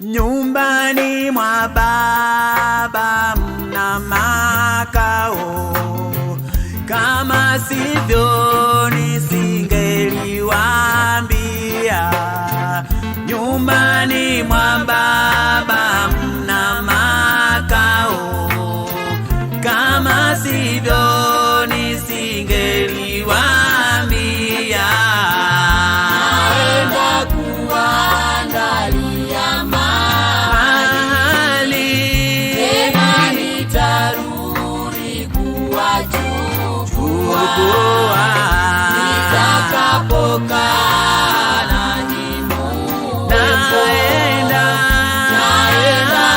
Nyumbani mwa Baba mna makao, kama sivyo nisingeliwaambia. Nyumbani mwa Baba mna makao, kama sivyo nisingeliwaambia. Naenda kuandalia nitakapokaa nanyi muwepo. Naenda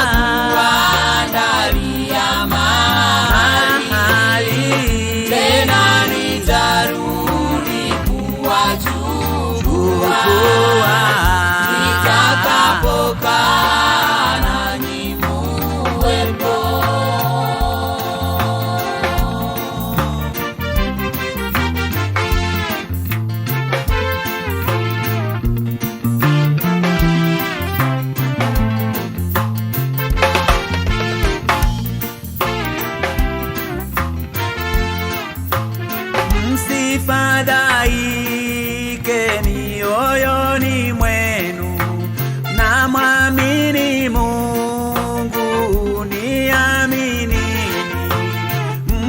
kuandalia mahali, tena nitarudi kuwachukua. Nitakapokaa nanyi muwepo. Msifadhaike mioyoni mwenu, na mwamini Mungu, niaminini.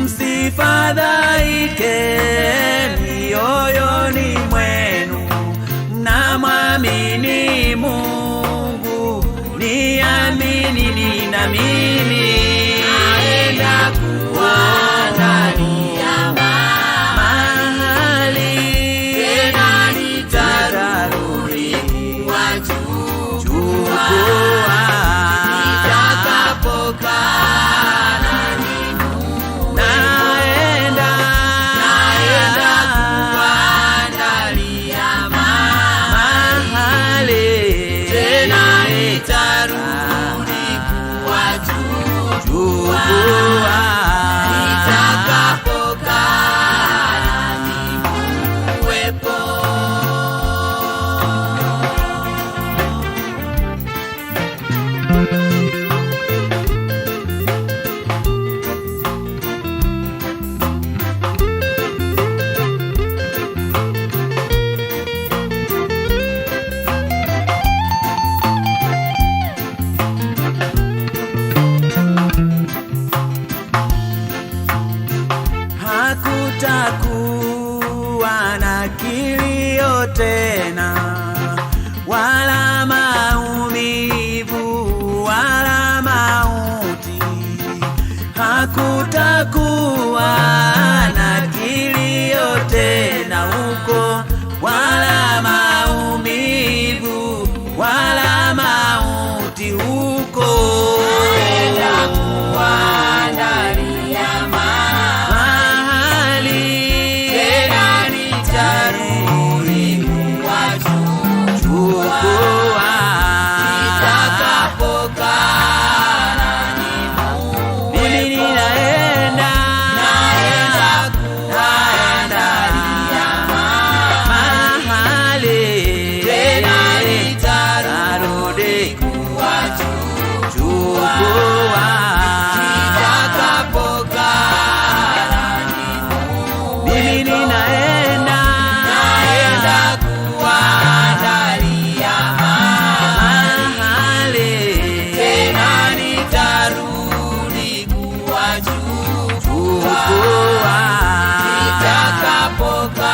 Msifadhaike mioyoni mwenu, na mwamini Mungu, niaminini. Na mimi naenda kuandalia hakutakuwa na kilio tena, wala maumivu, wala mauti. Hakutakuwa na kilio tena huko, wala maumivu, wala mauti huko. Naenda kuandalia nitakapokaa